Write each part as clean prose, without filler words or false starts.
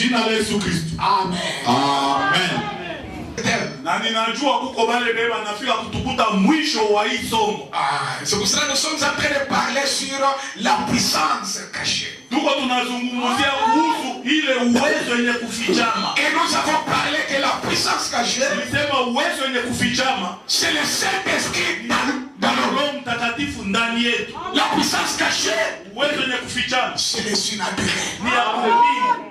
Mujina la Yesu Kristo. Amen. Amen. Na ninajua kuko bale beba nafika kutukuta mwisho wa hii somo. C'est pour cela que nous sommes en train de parler sur la puissance cachée. Tuko tunazungumzia kuhusu ile uwezo yenye kufichama. Et nous avons parlé que la puissance cachée, Tulisema uwezo yenye kufichama, c'est le Saint-Esprit dans nos Roho Mtakatifu ndani yetu. La puissance cachée, Uwezo yenye kufichama c'est le surnaturel. ni ya kuamini.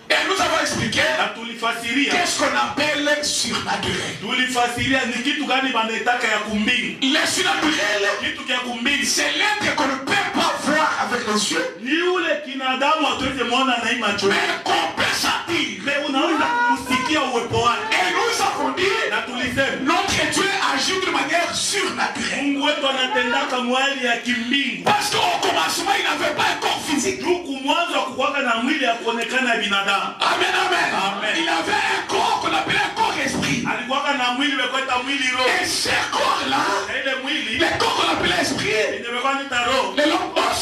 Et nous avons expliqué Na tulifasiria. qu'est-ce qu'on appelle surnaturel. Tulifasiria ni kitu gani banaitaka ya kumbingu. Le surnaturel, Kitu kya kumbingu c'est l'être qu'on ne peut pas voir avec les yeux, ni ule kinadamu hatuweze muona na hii macho, mais qu'on peut sentir. mais unaweza kusikia uwepo wake. Et nous avons dit, Na tulisema notre Dieu agit de manière surnaturelle. Mungu wetu anatendaka mwali ya kimbingu. Parce qu'au commencement, il n'avait pas un corps physique. Huku mwanzo kukwaka na mwili ya kuonekana ya binadamu. Amen, amen. Amen. Il avait un corps qu'on appelait un corps esprit. Alikuwaka na mwili wekweta mwili roho. Et ce corps-là, Na ile mwili le corps qu'on appelait esprit, imekuwa nita roho. les logos,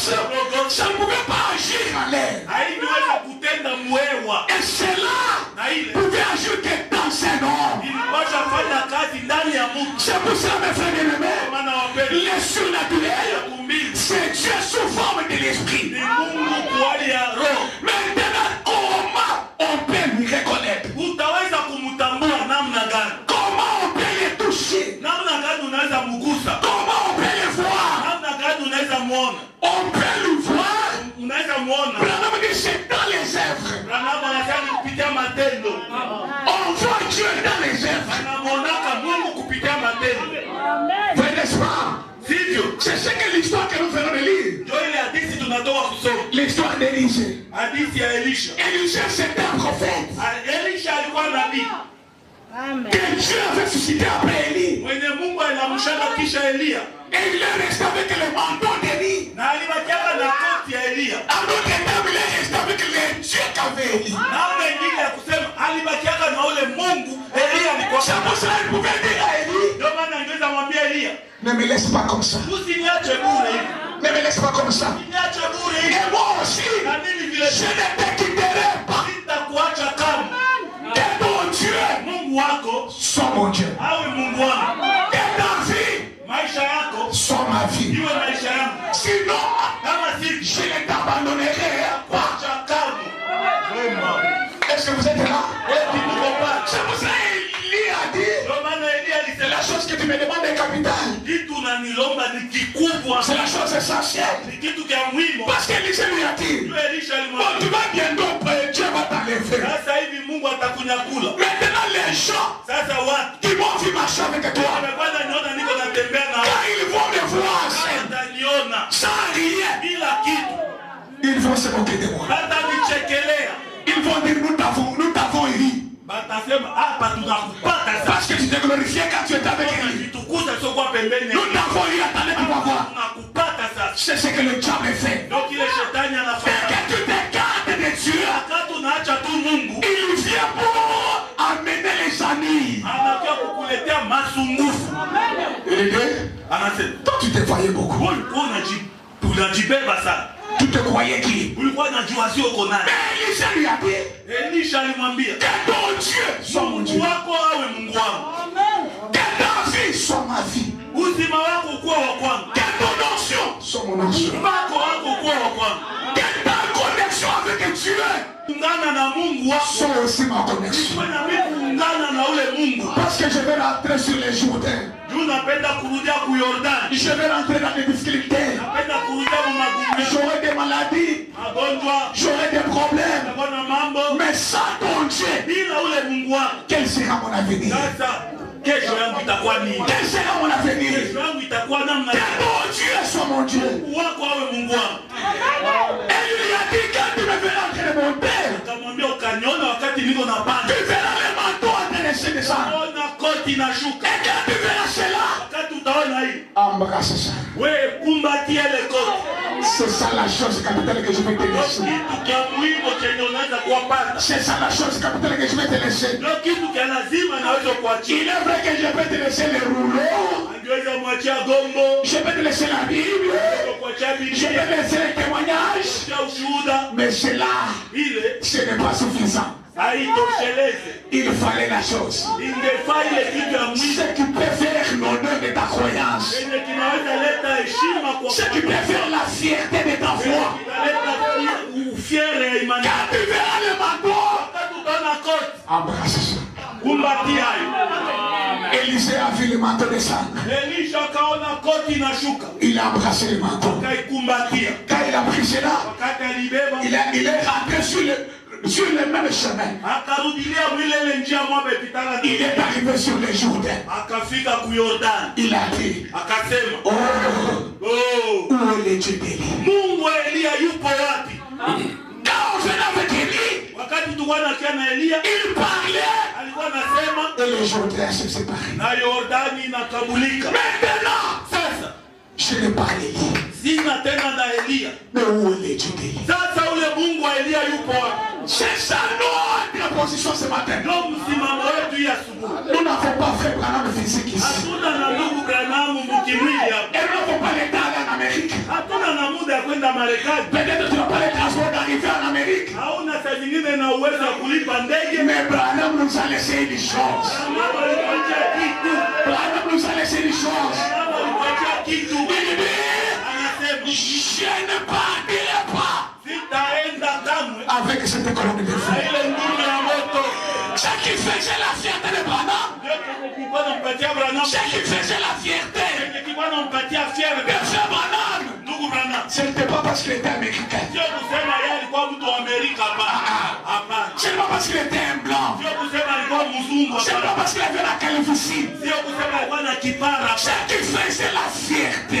ça ne pouvait pas agir en l'air. Haingeweza kutenda mwewa. Et cela Na ile pouvait agir que dans un homme. ilipasha fanya kazi ndani ya mtu. C'est pour cela, mes frères bien-aimés, Maana wapenda le ya surnaturel, kumbingu c'est Dieu sous forme de l'esprit. ni Mungu kuhali ya roho. Maintenant, comment on peut lui reconnaître? Utaweza kumtambua namna gani? Comment on peut le toucher? Namna gani unaweza mgusa? Comment on peut le voir? Namna gani unaweza muona? On peut le voir. Unaweza muona? Branham dit c'est dans les œuvres. Branham anasema kupitia matendo. On voit Dieu dans les œuvres. Anamuonaka Mungu kupitia matendo. Vrai, n'est-ce pas? Sivyo? C'est ce que l'histoire que nous venons de lire. Ndio ile hadithi tunatoka kusoma. L'histoire d'Élisée. Hadithi ya Elisha. Élisée, c'était un prophète Elisha alikuwa nabii. que Dieu avait suscité après Élie. Mwenye Mungu alimshaka kisha Elia. Et il est resté avec le manteau d'Élie. Na alibakiaka na koti ya Elia. À notre état, il est resté avec le Dieu qu'avait Élie. Namna ingine ya kusema alibakiaka na ule Mungu Elia alikuwa. C'est pour cela qu'il pouvait dire à Élie, Ndio maana angeweza mwambia Elia, ne me laisse pas comme ça. usiniache bure hivi. Ne me laisse pas comme ça. Usiniache bure hivi. Et moi aussi, Na mimi vile je ne te quitterai pas. sitakuacha kama. Que ton Dieu Mungu wako soit mon Dieu. awe Mungu wangu. Que ta vie Maisha yako soit ma vie. iwe maisha yangu. Sinon, Kama si je ne t'abandonnerai pas. kuacha kama. Est-ce que vous êtes là? Eti tuko pale. C'est pour ça qu'Élie a dit, Ndio maana Elia c'est la alisema chose que tu me demandes est capitale. kitu unanilomba ni kikubwa. C'est la chose essentielle. Ni kitu kya muhimu. Parce qu'Élisée lui a dit, Ndio Elisha bon, tu alimwambia. vas bientôt prier, Dieu va t'enlever. Sasa hivi Mungu atakunyakula. Maintenant, les gens Sasa watu qui m'ont vu marcher avec toi, wamekwanza niona niko natembea na quand ils vont me voir wataniona sans rien, bila kitu. ils vont se moquer de moi. Batanichekelea. Ils vont dire, nous t'avons élu. Batasema hapa tunakupata Parce sasa. que tu t'es glorifié quand tu étais avec Élie. Unajitukuza sio kwa pembeni. Nous t'avons élu, attendez, tu vas voir. Tunakupata sasa. C'est ce que le diable fait. Ndio kile shetani Et anafanya. quand tu t'écartes de Dieu, Wakati unaacha tu Mungu, il vient pour amener les amis. anakuja kukuletea masumbufu. Et Anasema, toi, tu te voyais beaucoup. wewe ulikuwa unajibeba sana. Tu te croyais qui? Ulikuwa unajua sio uko naye. Mais Élisée lui a dit, Elisha alimwambia, que ton Dieu soit mon Dieu. Mungu wako awe Mungu wangu. Que ta vie soit ma vie. Uzima wako ukuwa wa kwangu. Que ton onction soit mon onction. Mpako wako ukuwa wa kwangu. Que ta connexion avec Dieu Ungana na Mungu wako. soit aussi ma connexion. Wewe na mimi kuungana na ule Mungu. Parce que je vais rentrer sur les Jourdains. Juu napenda kurudia ku Yordani. Je vais rentrer dans des difficultés. Napenda kurudia mu magumu. J'aurai des maladies. Magonjwa. J'aurai des problèmes. Utakuwa na mambo. Mais sans ton Dieu, Bila ule Mungu wako. quel sera mon avenir? Sasa kesho yangu itakuwa nini? Quel sera mon avenir? Kesho yangu itakuwa namna Que gani? mon Dieu soit mon Dieu. Mungu wako awe Mungu wangu. Et il lui a dit, quand tu me verras en train de monter, Akamwambia ukaniona wakati niko na tu panda. verras les manteaux en train de se descendre. Ona koti inashuka. Et quand tu verras cela, Wakati utaona hii, embrasse ça. wewe kumbatia ile koti. C'est ça la chose capitale que je vais te Ndio laisser. kitu cha muhimu chenye unaweza kuwapata. C'est ça la chose capitale que je vais te laisser. Ndio kitu cha lazima naweza kuachia. Il est vrai que je vais te laisser les rouleaux. Angeweza mwachia gombo, Je vais te laisser la Bible. naweza kuachia je vais laisser les témoignages, mais cela, ce n'est pas suffisant. Il fallait la chose. Ce qui peut faire l'honneur de ta croyance. Ce qui peut faire la fierté de ta foi. Quand tu verras le manteau, embrasse ça. Élisée a vu le manteau descendre. Il a embrassé le manteau. Quand il a pris cela, il est rentré sur le même chemin. Il est arrivé sur le Jourdain. Il a dit, oh, où est le Dieu d'Élie? Quand on venait avec Élie, il parlait et le Jourdain se séparait. Maintenant, je ne parle d'Élie. Mais où est le Dieu d'Élie? C'est ça notre position ce matin. Nous n'avons pas fait Branham physique ici. Et nous n'avons pas l'état d'aller en Amérique. Peut-être tu n'as pas les transports d'arriver en Amérique. Mais Branham nous a laissé une chose. Branham nous a laissé une chose. Il dit, je ne partirai pas avec cette colonne de feu. Ce qui faisait la fierté de Branham, ce qui faisait la fierté de Branham, ce n'était pas parce qu'il était américain. Ce n'est pas parce qu'il était un blanc. Ce n'est pas parce qu'il avait la calvitie. Ce qui faisait la fierté de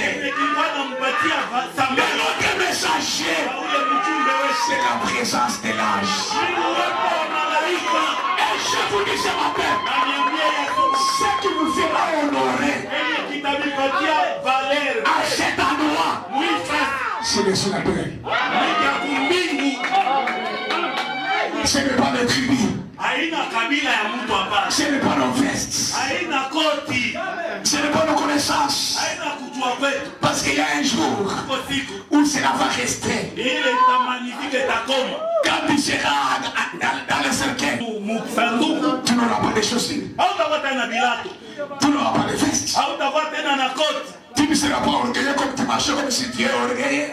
notre messager, c'est la présence de l'ange. Et je vous dis ce matin, ce qui vous fera honorer à cet endroit, c'est le surnaturel. Ce n'est pas notre tribu. Ce n'est pas nos vestes. Ce n'est pas nos connaissances. Parce qu'il y a un jour où cela va rester. Quand tu seras dans le cercueil, tu n'auras pas de chaussures. Tu n'auras pas de vestes. Tu ne seras pas orgueilleux comme tu marches, comme si tu es orgueilleux.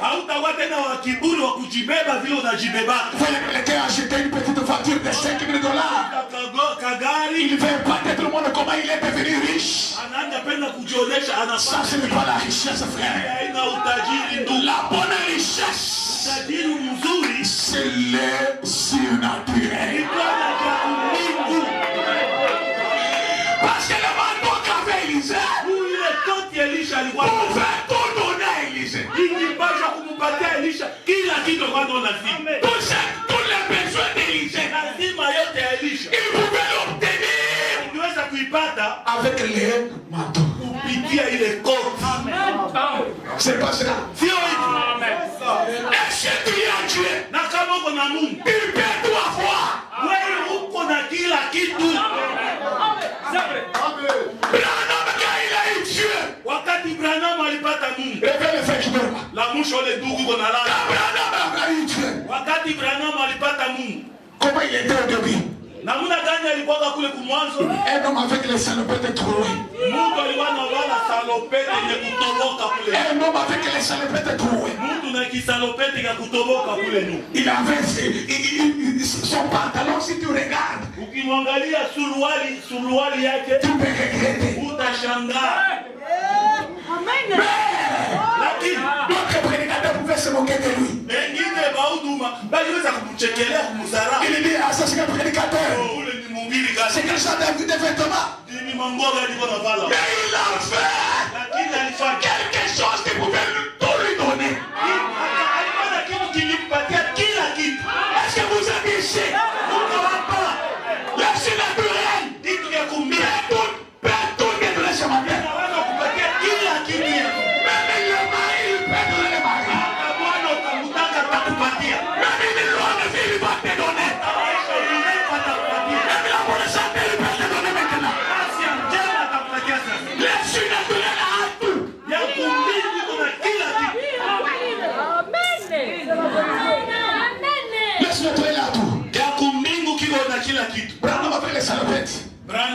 Quelqu'un a acheté une petite voiture de 5 000 $. Il veut épater tout le monde comment il est devenu riche. Ça, ce n'est pas la richesse, frère. La bonne richesse, c'est le surnaturel. Parce que le manteau qu'avait Élisée pouvait tout donner à Élisée. Tous les besoins d'Élisée, il pouvait l'obtenir avec les manteaux. C'est pas cela. Est-ce que tu as Dieu? Il peut tout avoir. Branham, quand il a eu Dieu, la mouche ole ndugu iko nalala. Wakati Branham alipata Mungu, comment il était au début? namuna gani alikuwa kule kumwanzo? Un homme avec les salopettes trouées. Mungu alikuwa anavala salopete yenye kutoboka kule. Un homme avec les salopettes trouées. Mungu na kisalopete ya kutoboka kule nu. Il avait son pantalon, si tu regardes. Ukimwangalia suruali yake, tu peux regretter. Utashangaa. Amen. Lakini d'autres prédicateurs pouvaient se moquer de lui. Wengine bahuduma baliweza kumchekelea kumdharau. Il dit ah ça c'est un prédicateur. Ule ni mhubiri gani? C'est quelque chose de vêtements. Ni mangoga alikuwa anavala. Mais il a fait. Lakini alifanya quelque chose qui pouvait tout lui donner. Alifanya kitu kilimpatia kila kitu. Est-ce que vous êtes ici? Le surnaturel dit que combien tout détruit ce matin.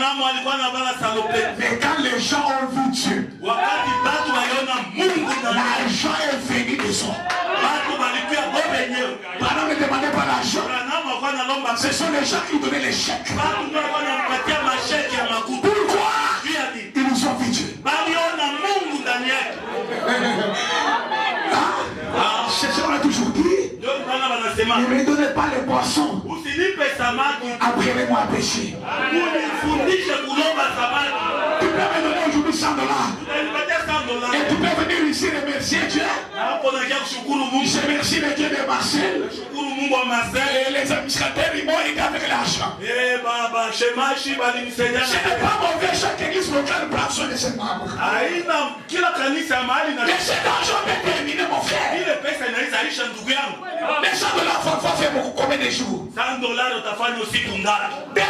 Branham alikuwa anavala salopette. Mais quand les gens ont vu Dieu, Wakati batu waliona Mungu ndani, l'argent est venu de son. batu walikuwa bombe yenyewe. Branham ne demandait pas l'argent. Branham alikuwa analomba Ce pesa. sont les gens qui lui donnaient les chèques. Batu ndio walikuwa wanampatia masheki ya makuta. Pourquoi? Juu ya nini? Ils ont vu Dieu. Baliona Mungu ndani yake. C'est ce qu'on a toujours dit. Ndio maana wanasema Ne me donnez pas les poissons. usinipe samaki, Apprenez-moi à pêcher. unifundishe kulomba samaki. Tu peux me donner aujourd'hui $100. Utanipatia $100. Et tu peux venir ici remercier Dieu. Na hapo nakia kushukuru Mungu. Je remercie le Dieu de Marcel. Shukuru Mungu wa Marseille. Et les administrateurs, ils m'ont aidé avec l'argent. Eh baba, shemashi balimsaidia. Ce n'est pas mauvais, chaque église locale prend soin de ses membres. Haina kila kanisa mahali na Mais cet argent peut terminer, mon frère. ile pesa inaweza isha ndugu yangu. Les $100 faut faire beaucoup, combien de jours? $100 utafanya usiku ngapi? Les $100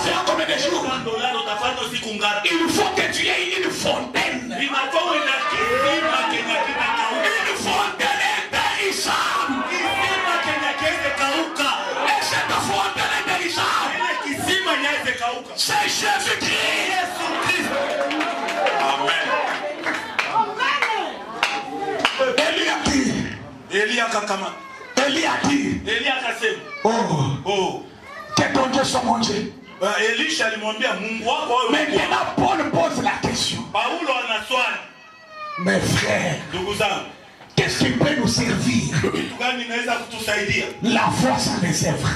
c'est combien de jours? $100 utafanya usiku ngapi? Il faut que tu aies une fontaine. Inafaa na kisima Kenya kinakauka. Une fontaine intéressante. Kisima Kenya kiweze kauka. Et cette fontaine intéressante, Ile kisima nyaweze kauka. c'est Jésus-Christ. Yesu Kristo. Amen. Élie a dit, Elia akakama. Élie a dit, Elia akasema, oh, que ton Dieu soit mon Dieu. Elisha alimwambia Mungu wako wewe. Maintenant, Paul pose la question. Paulo ana swali. Mes frères, Ndugu zangu, qu'est-ce qui peut nous servir? kitu gani inaweza kutusaidia? La foi sans les œuvres.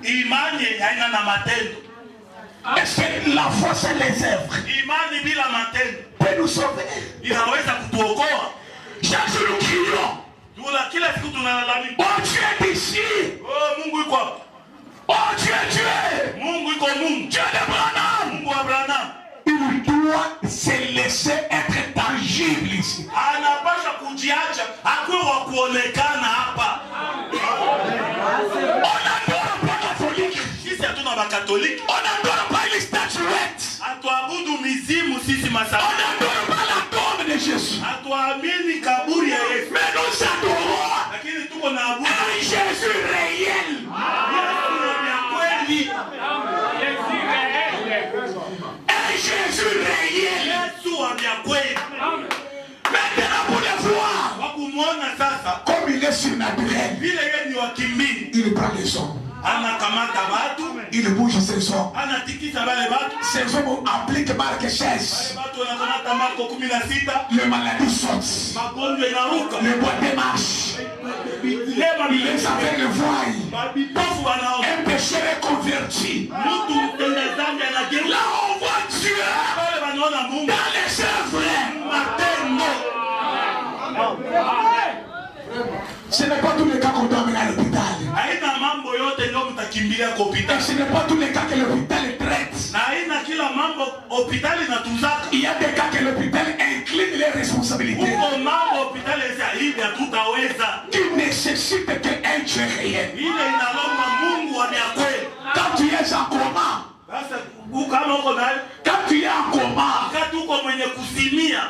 Imani yenye haina na matendo. Est-ce que la foi sans les œuvres Imani bila matendo peut nous sauver? inaweza kutuokoa. Chaque jour nous crions, Tuna kila siku tunalalamika. oh Dieu est ici, Oh, Mungu yuko hapa. oh Dieu est Dieu, Mungu yuko Mungu. Dieu de Branham. Mungu wa Abraham. Il doit se laisser être tangible ici. Anapasha kujiacha akuwe wa kuonekana hapa. On n'adore pas catholique, Sisi hatuna bakatoliki. on n'adore pas les statuettes, Hatuabudu mizimu sisi on masabu. n'adore pas la tombe de Jésus. Hatuamini kaburi ya Yesu. Mais nous adorons Lakini tuko na abudu un Jésus réel. Yesu ya kweli. Un Jésus réel. Yesu ya kweli. Maintenant pour le voir, Kwa kumwona sasa comme il est surnaturel, vile yeye ni wa kimbili. il prend les hommes, Anakamata watu, il bouge ses hommes. anatikisa wale watu. Ces hommes appliquent Marc 16. Watu wanakamata Marko 16, Les maladies sautent, magonjwa inaruka. les bois démarchent, Lema les milesa. affaires le voient. Mabipofu wanaona. Un pécheur est converti. Mtu mtenda dhambi anageuka. Là on voit Dieu Wale wanaona Mungu. dans les œuvres. Matendo. Ce n'est pas tous les cas qu'on doit amener à l'hôpital. Haina mambo yote ndio mtakimbilia kwa Et hospitali. ce n'est pas tous les cas que l'hôpital traite. Na haina kila mambo hospitali inatuzaka. Il y a des cas que l'hôpital incline les responsabilités Huko mambo hospitali sasa hivi hatutaweza. qui nécessitent qu'un Dieu réel. Ile inalomba Mungu wa kweli. Quand tu es en coma, Sasa kama uko nayo, quand tu es en coma, wakati uko mwenye kusimia,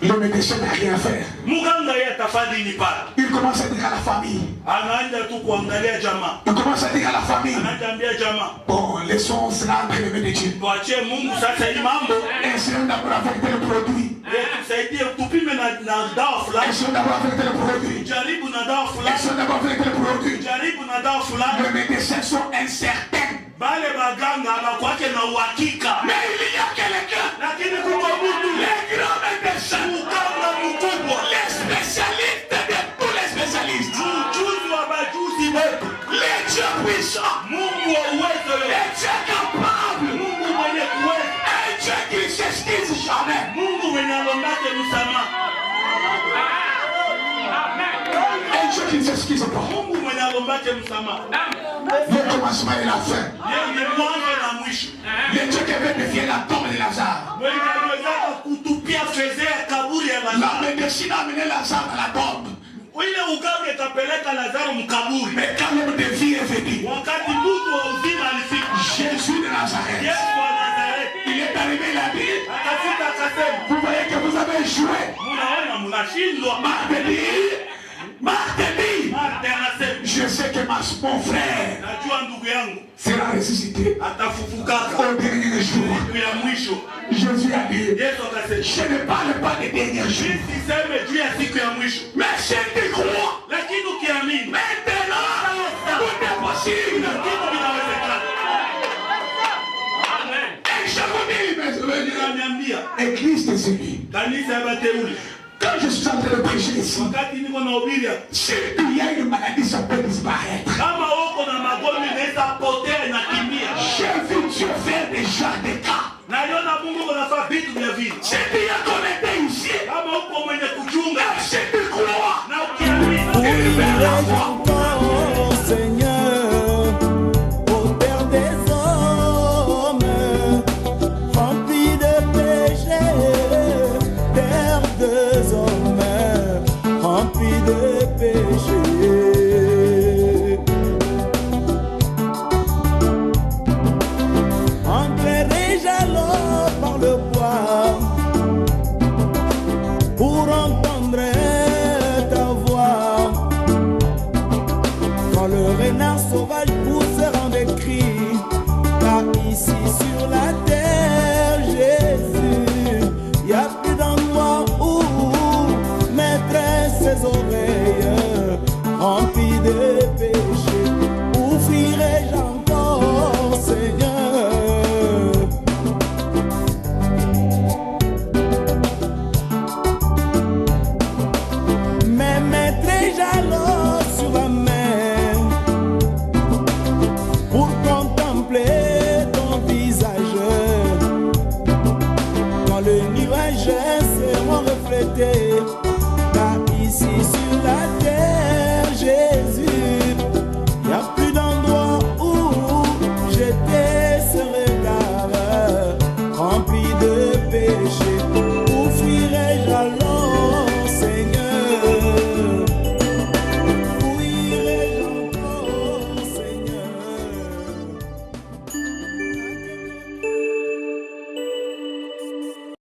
le médecin n'a rien à faire. muganga yeye atafanya nini pale? Il commence à dire à la famille. Anaanza tu kuangalia jamaa. Il commence à dire à la famille. Anaambia jamaa, Bon, laissons cela entre les mains de Dieu. tuachie Mungu sasa hii mambo. Essayons d'abord avec tel produit. Tusaidie tupime na dawa fulani. Essayons d'abord avec tel produit. Jaribu na dawa fulani. Essayons d'abord avec tel produit. Jaribu na dawa fulani. Les médecins sont incertains. Bale baganga habakwake na uhakika. Mais il y a quelqu'un. Lakini kuko mtu Les grands médecins. muganga mkubwa. Les spécialistes de tous les spécialistes. Mjuzi wa majuzi wetu. Les dieux puissants. Mungu wa uwezo yote. Les dieux capables. Mungu mwenye kuweza. Un Dieu qui ne s'excuse jamais. Mungu mwenye alombake msamaha. Un Dieu qui ne s'excuse pas. Mungu mwenye alombake msamaha. Le commencement et la fin. Yeye ni mwanzo na mwisho. Le Dieu qui veut défier la tombe de Lazare. Mwenye anaweza kutupia fezea kaburi ya La Lazaro. médecine a amené Lazare à la tombe. Ile uganga ikapeleka Lazaro mkaburi. Mais quand l'homme de vie est venu, Wakati mtu wa uzima alifika. Jésus de Nazareth, Yesu wa Nazareti. il est arrivé, il a dit, Akafika akasema, vous voyez que vous avez échoué. munaona mnashindwa. Marthe dit, Marte anasema, je sais que mon frère, najua ndugu yangu sera ressuscité atafufukaka au dernier jour. siku ya mwisho. Jésus a dit, Yesu akasema, je ne parle pas des derniers jours, siseme juu ya siku ya mwisho, mais je te crois. lakini ukiamini Maintenant, tout est possible. kitu kinawezekana. Et je vous dis, mes amis, Ninaniambia Église de celui. kanisa ya bateule, Quand je suis en train de prêcher ici, wakati niko nahubiri hapa, s'il y a une maladie, ça peut disparaître. kama uko na magonjwa inaweza potea inakimbia. J'ai vu Dieu faire déjà des cas. Naliona Mungu anafanya vitu vya vile. C'est bien qu'on était ici. Kama uko mwenye kuchunga Je te crois. na ukiamini, Il va l'avoir. Encore, Seigneur, auteur des hommes, rempli de péchés, terre des hommes, rempli de péchés. Entrerai-je alors par le bois pour entendre ta voix? Quand le renard sauvage poussera des cris, car ici sur la terre, Jésus, y a plus d'endroit où mettre ses oreilles remplies de péchés. Ouvrirai-je encore, Seigneur? Mais mettrai-je alors sur la mer pour contempler ton visage? Quand le nuage sera reflété, car ici